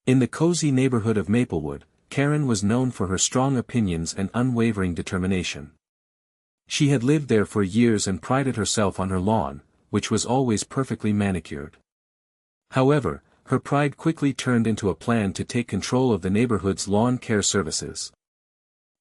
In the cozy neighborhood of Maplewood, Karen was known for her strong opinions and unwavering determination. She had lived there for years and prided herself on her lawn, which was always perfectly manicured. However, her pride quickly turned into a plan to take control of the neighborhood's lawn care services.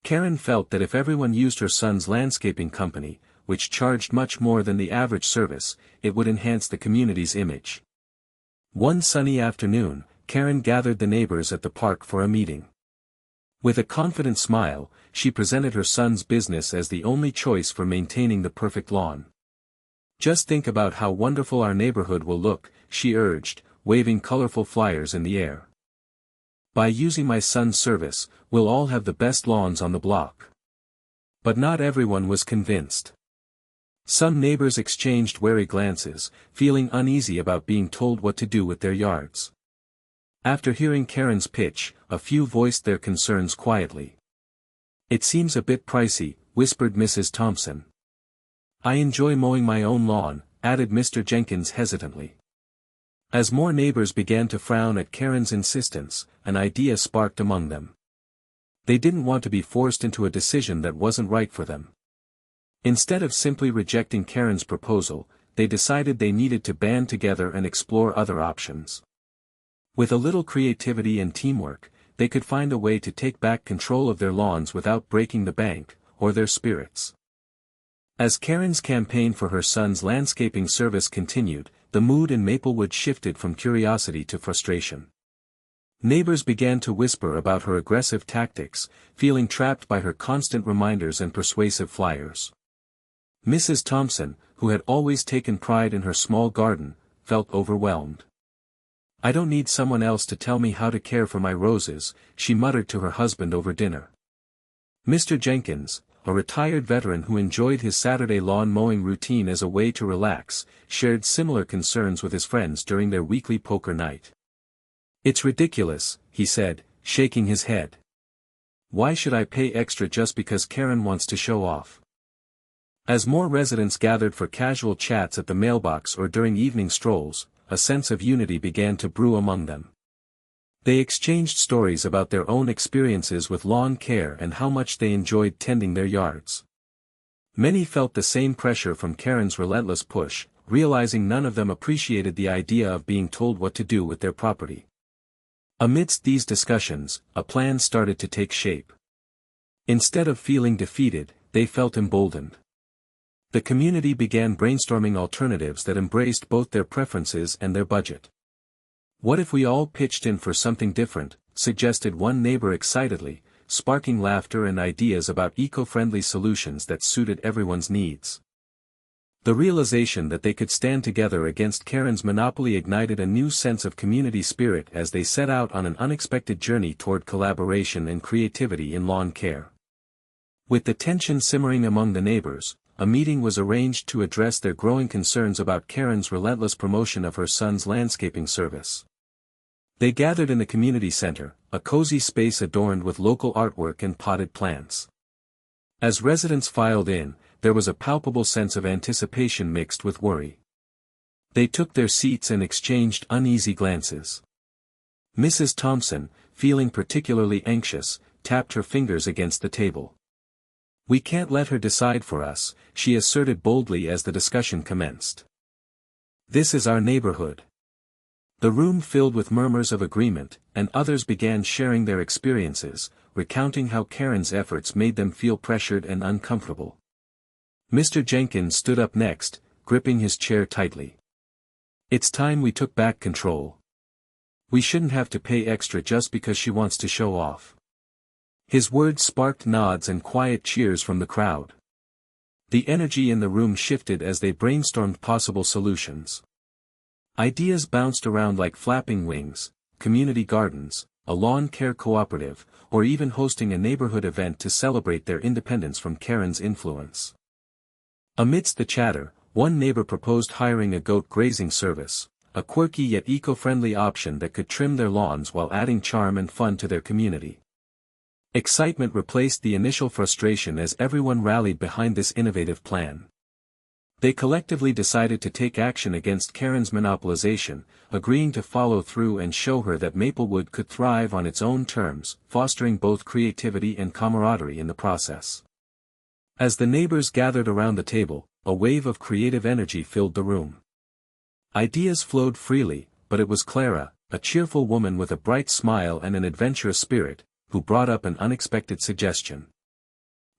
Karen felt that if everyone used her son's landscaping company, which charged much more than the average service, it would enhance the community's image. One sunny afternoon, Karen gathered the neighbors at the park for a meeting. With a confident smile, she presented her son's business as the only choice for maintaining the perfect lawn. "Just think about how wonderful our neighborhood will look," she urged, waving colorful flyers in the air. "By using my son's service, we'll all have the best lawns on the block." But not everyone was convinced. Some neighbors exchanged wary glances, feeling uneasy about being told what to do with their yards. After hearing Karen's pitch, a few voiced their concerns quietly. "It seems a bit pricey," whispered Mrs. Thompson. "I enjoy mowing my own lawn," added Mr. Jenkins hesitantly. As more neighbors began to frown at Karen's insistence, an idea sparked among them. They didn't want to be forced into a decision that wasn't right for them. Instead of simply rejecting Karen's proposal, they decided they needed to band together and explore other options. With a little creativity and teamwork, they could find a way to take back control of their lawns without breaking the bank, or their spirits. As Karen's campaign for her son's landscaping service continued, the mood in Maplewood shifted from curiosity to frustration. Neighbors began to whisper about her aggressive tactics, feeling trapped by her constant reminders and persuasive flyers. Mrs. Thompson, who had always taken pride in her small garden, felt overwhelmed. "I don't need someone else to tell me how to care for my roses," she muttered to her husband over dinner. Mr. Jenkins, a retired veteran who enjoyed his Saturday lawn mowing routine as a way to relax, shared similar concerns with his friends during their weekly poker night. "It's ridiculous," he said, shaking his head. "Why should I pay extra just because Karen wants to show off?" As more residents gathered for casual chats at the mailbox or during evening strolls, a sense of unity began to brew among them. They exchanged stories about their own experiences with lawn care and how much they enjoyed tending their yards. Many felt the same pressure from Karen's relentless push, realizing none of them appreciated the idea of being told what to do with their property. Amidst these discussions, a plan started to take shape. Instead of feeling defeated, they felt emboldened. The community began brainstorming alternatives that embraced both their preferences and their budget. "What if we all pitched in for something different?" suggested one neighbor excitedly, sparking laughter and ideas about eco-friendly solutions that suited everyone's needs. The realization that they could stand together against Karen's monopoly ignited a new sense of community spirit as they set out on an unexpected journey toward collaboration and creativity in lawn care. With the tension simmering among the neighbors, a meeting was arranged to address their growing concerns about Karen's relentless promotion of her son's landscaping service. They gathered in the community center, a cozy space adorned with local artwork and potted plants. As residents filed in, there was a palpable sense of anticipation mixed with worry. They took their seats and exchanged uneasy glances. Mrs. Thompson, feeling particularly anxious, tapped her fingers against the table. "We can't let her decide for us," she asserted boldly as the discussion commenced. "This is our neighborhood." The room filled with murmurs of agreement, and others began sharing their experiences, recounting how Karen's efforts made them feel pressured and uncomfortable. Mr. Jenkins stood up next, gripping his chair tightly. "It's time we took back control. We shouldn't have to pay extra just because she wants to show off." His words sparked nods and quiet cheers from the crowd. The energy in the room shifted as they brainstormed possible solutions. Ideas bounced around like flapping wings: community gardens, a lawn care cooperative, or even hosting a neighborhood event to celebrate their independence from Karen's influence. Amidst the chatter, one neighbor proposed hiring a goat grazing service, a quirky yet eco-friendly option that could trim their lawns while adding charm and fun to their community. Excitement replaced the initial frustration as everyone rallied behind this innovative plan. They collectively decided to take action against Karen's monopolization, agreeing to follow through and show her that Maplewood could thrive on its own terms, fostering both creativity and camaraderie in the process. As the neighbors gathered around the table, a wave of creative energy filled the room. Ideas flowed freely, but it was Clara, a cheerful woman with a bright smile and an adventurous spirit, who brought up an unexpected suggestion.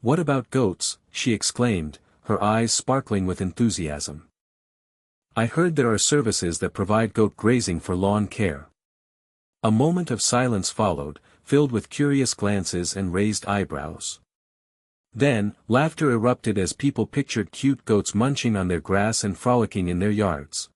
"What about goats?" she exclaimed, her eyes sparkling with enthusiasm. "I heard there are services that provide goat grazing for lawn care." A moment of silence followed, filled with curious glances and raised eyebrows. Then, laughter erupted as people pictured cute goats munching on their grass and frolicking in their yards.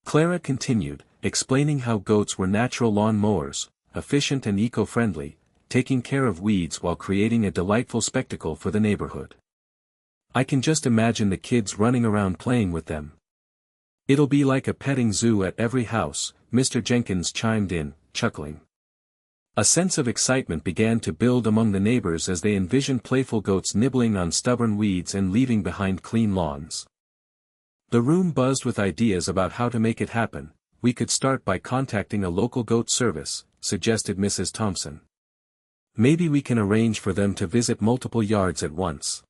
Clara continued, explaining how goats were natural lawn mowers, efficient and eco-friendly, taking care of weeds while creating a delightful spectacle for the neighborhood. "I can just imagine the kids running around playing with them." "It'll be like a petting zoo at every house," Mr. Jenkins chimed in, chuckling. A sense of excitement began to build among the neighbors as they envisioned playful goats nibbling on stubborn weeds and leaving behind clean lawns. The room buzzed with ideas about how to make it happen. "We could start by contacting a local goat service," suggested Mrs. Thompson. "Maybe we can arrange for them to visit multiple yards at once."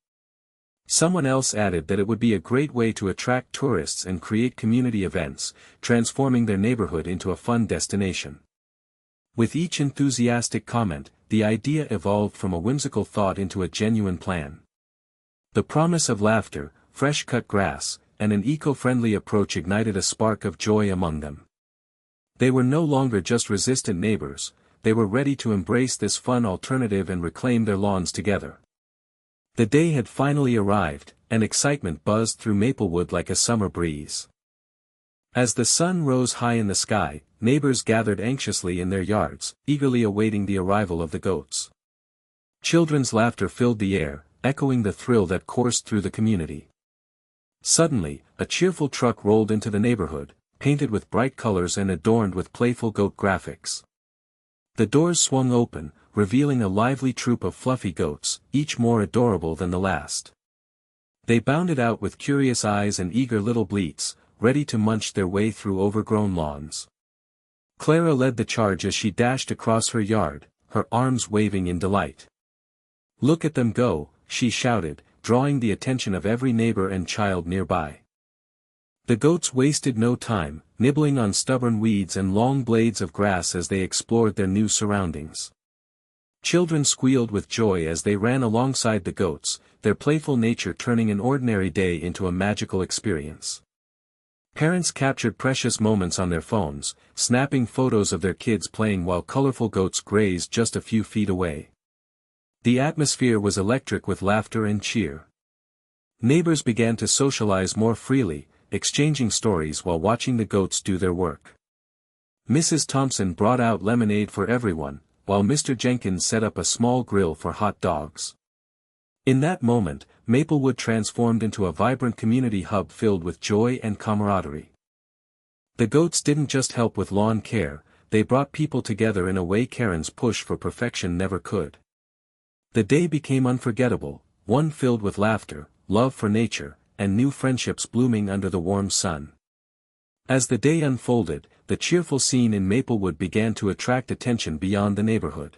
Someone else added that it would be a great way to attract tourists and create community events, transforming their neighborhood into a fun destination. With each enthusiastic comment, the idea evolved from a whimsical thought into a genuine plan. The promise of laughter, fresh-cut grass, and an eco-friendly approach ignited a spark of joy among them. They were no longer just resistant neighbors, they were ready to embrace this fun alternative and reclaim their lawns together. The day had finally arrived, and excitement buzzed through Maplewood like a summer breeze. As the sun rose high in the sky, neighbors gathered anxiously in their yards, eagerly awaiting the arrival of the goats. Children's laughter filled the air, echoing the thrill that coursed through the community. Suddenly, a cheerful truck rolled into the neighborhood, painted with bright colors and adorned with playful goat graphics. The doors swung open, revealing a lively troop of fluffy goats, each more adorable than the last. They bounded out with curious eyes and eager little bleats, ready to munch their way through overgrown lawns. Clara led the charge as she dashed across her yard, her arms waving in delight. "Look at them go," she shouted, drawing the attention of every neighbor and child nearby. The goats wasted no time, nibbling on stubborn weeds and long blades of grass as they explored their new surroundings. Children squealed with joy as they ran alongside the goats, their playful nature turning an ordinary day into a magical experience. Parents captured precious moments on their phones, snapping photos of their kids playing while colorful goats grazed just a few feet away. The atmosphere was electric with laughter and cheer. Neighbors began to socialize more freely, exchanging stories while watching the goats do their work. Mrs. Thompson brought out lemonade for everyone, while Mr. Jenkins set up a small grill for hot dogs. In that moment, Maplewood transformed into a vibrant community hub filled with joy and camaraderie. The goats didn't just help with lawn care, they brought people together in a way Karen's push for perfection never could. The day became unforgettable, one filled with laughter, love for nature, and new friendships blooming under the warm sun. As the day unfolded, the cheerful scene in Maplewood began to attract attention beyond the neighborhood.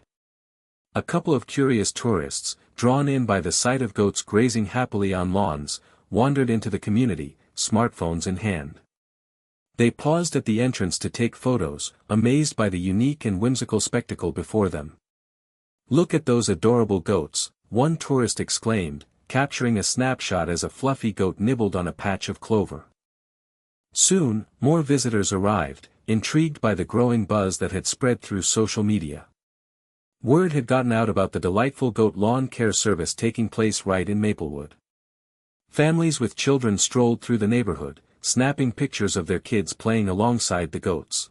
A couple of curious tourists, drawn in by the sight of goats grazing happily on lawns, wandered into the community, smartphones in hand. They paused at the entrance to take photos, amazed by the unique and whimsical spectacle before them. "Look at those adorable goats," one tourist exclaimed, capturing a snapshot as a fluffy goat nibbled on a patch of clover. Soon, more visitors arrived, intrigued by the growing buzz that had spread through social media. Word had gotten out about the delightful goat lawn care service taking place right in Maplewood. Families with children strolled through the neighborhood, snapping pictures of their kids playing alongside the goats.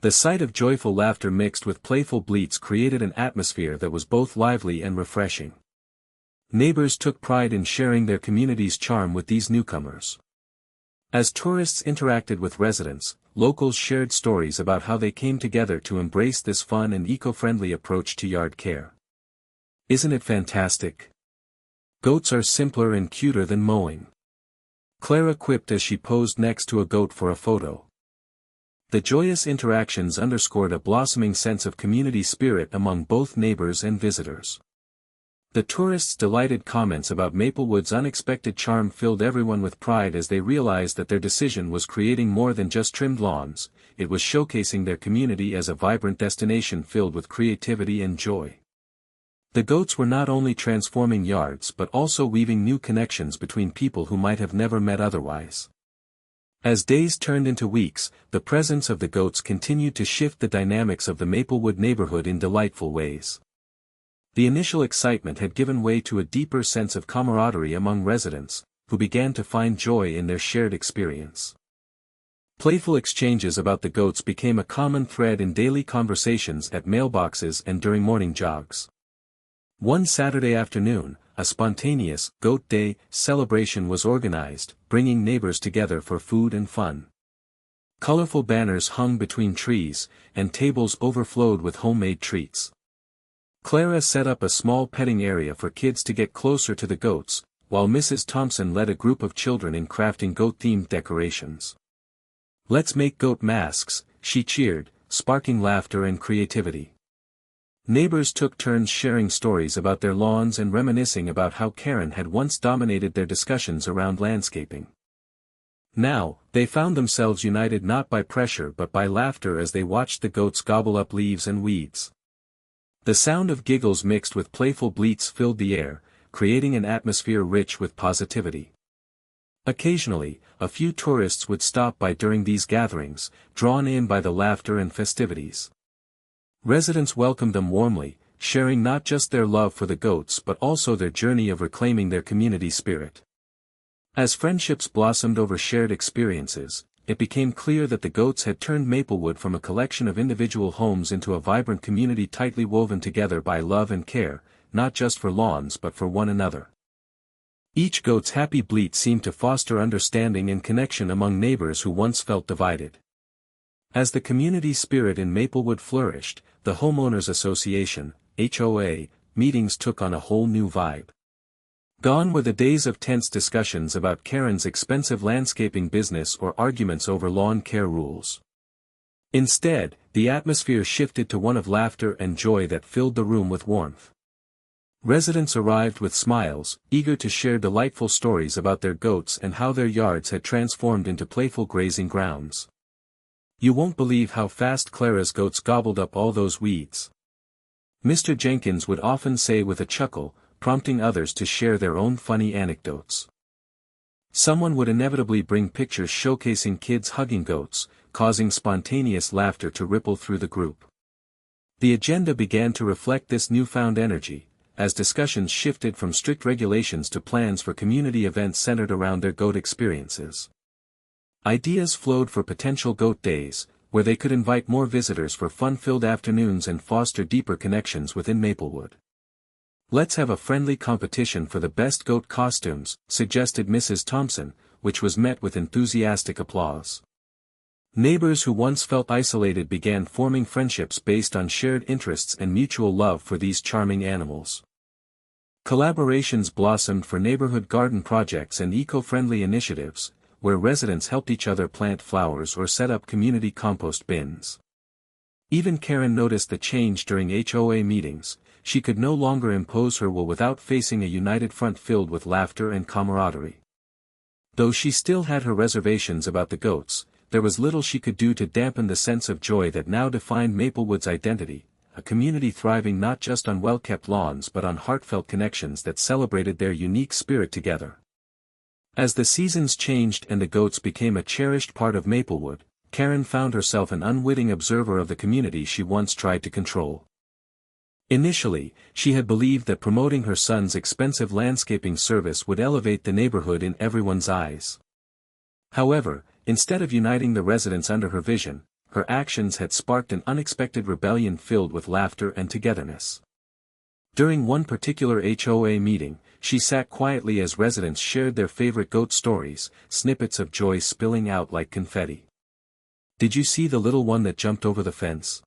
The sight of joyful laughter mixed with playful bleats created an atmosphere that was both lively and refreshing. Neighbors took pride in sharing their community's charm with these newcomers. As tourists interacted with residents, locals shared stories about how they came together to embrace this fun and eco-friendly approach to yard care. "Isn't it fantastic? Goats are simpler and cuter than mowing. Clara quipped as she posed next to a goat for a photo. The joyous interactions underscored a blossoming sense of community spirit among both neighbors and visitors. The tourists' delighted comments about Maplewood's unexpected charm filled everyone with pride as they realized that their decision was creating more than just trimmed lawns, it was showcasing their community as a vibrant destination filled with creativity and joy. The goats were not only transforming yards but also weaving new connections between people who might have never met otherwise. As days turned into weeks, the presence of the goats continued to shift the dynamics of the Maplewood neighborhood in delightful ways. The initial excitement had given way to a deeper sense of camaraderie among residents, who began to find joy in their shared experience. Playful exchanges about the goats became a common thread in daily conversations at mailboxes and during morning jogs. One Saturday afternoon, a spontaneous Goat Day celebration was organized, bringing neighbors together for food and fun. Colorful banners hung between trees, and tables overflowed with homemade treats. Clara set up a small petting area for kids to get closer to the goats, while Mrs. Thompson led a group of children in crafting goat-themed decorations. "Let's make goat masks," she cheered, sparking laughter and creativity. Neighbors took turns sharing stories about their lawns and reminiscing about how Karen had once dominated their discussions around landscaping. Now, they found themselves united not by pressure but by laughter as they watched the goats gobble up leaves and weeds. The sound of giggles mixed with playful bleats filled the air, creating an atmosphere rich with positivity. Occasionally, a few tourists would stop by during these gatherings, drawn in by the laughter and festivities. Residents welcomed them warmly, sharing not just their love for the goats but also their journey of reclaiming their community spirit. As friendships blossomed over shared experiences, it became clear that the goats had turned Maplewood from a collection of individual homes into a vibrant community tightly woven together by love and care, not just for lawns but for one another. Each goat's happy bleat seemed to foster understanding and connection among neighbors who once felt divided. As the community spirit in Maplewood flourished, the Homeowners Association, HOA, meetings took on a whole new vibe. Gone were the days of tense discussions about Karen's expensive landscaping business or arguments over lawn care rules. Instead, the atmosphere shifted to one of laughter and joy that filled the room with warmth. Residents arrived with smiles, eager to share delightful stories about their goats and how their yards had transformed into playful grazing grounds. "You won't believe how fast Clara's goats gobbled up all those weeds," Mr. Jenkins would often say with a chuckle, prompting others to share their own funny anecdotes. Someone would inevitably bring pictures showcasing kids hugging goats, causing spontaneous laughter to ripple through the group. The agenda began to reflect this newfound energy, as discussions shifted from strict regulations to plans for community events centered around their goat experiences. Ideas flowed for potential goat days, where they could invite more visitors for fun-filled afternoons and foster deeper connections within Maplewood. "Let's have a friendly competition for the best goat costumes," suggested Mrs. Thompson, which was met with enthusiastic applause. Neighbors who once felt isolated began forming friendships based on shared interests and mutual love for these charming animals. Collaborations blossomed for neighborhood garden projects and eco-friendly initiatives, where residents helped each other plant flowers or set up community compost bins. Even Karen noticed the change during HOA meetings. She could no longer impose her will without facing a united front filled with laughter and camaraderie. Though she still had her reservations about the goats, there was little she could do to dampen the sense of joy that now defined Maplewood's identity, a community thriving not just on well-kept lawns but on heartfelt connections that celebrated their unique spirit together. As the seasons changed and the goats became a cherished part of Maplewood, Karen found herself an unwitting observer of the community she once tried to control. Initially, she had believed that promoting her son's expensive landscaping service would elevate the neighborhood in everyone's eyes. However, instead of uniting the residents under her vision, her actions had sparked an unexpected rebellion filled with laughter and togetherness. During one particular HOA meeting, she sat quietly as residents shared their favorite goat stories, snippets of joy spilling out like confetti. "Did you see the little one that jumped over the fence?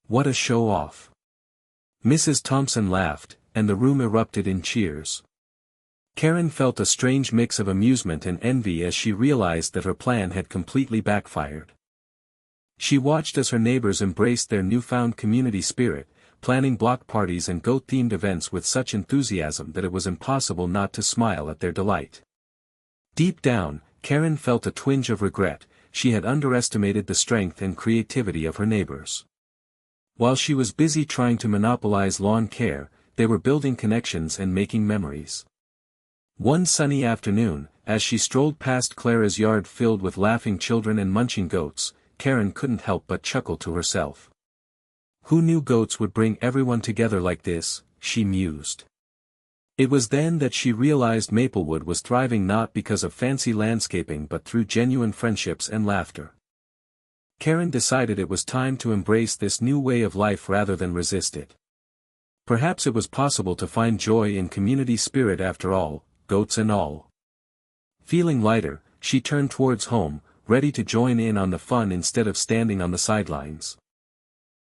What a show-off!" Mrs. Thompson laughed, and the room erupted in cheers. Karen felt a strange mix of amusement and envy as she realized that her plan had completely backfired. She watched as her neighbors embraced their newfound community spirit, planning block parties and goat-themed events with such enthusiasm that it was impossible not to smile at their delight. Deep down, Karen felt a twinge of regret. She had underestimated the strength and creativity of her neighbors. While she was busy trying to monopolize lawn care, they were building connections and making memories. One sunny afternoon, as she strolled past Clara's yard filled with laughing children and munching goats, Karen couldn't help but chuckle to herself. Who knew goats would bring everyone together like this, she mused. It was then that she realized Maplewood was thriving not because of fancy landscaping but through genuine friendships and laughter. Karen decided it was time to embrace this new way of life rather than resist it. Perhaps it was possible to find joy in community spirit after all, goats and all. Feeling lighter, she turned towards home, ready to join in on the fun instead of standing on the sidelines.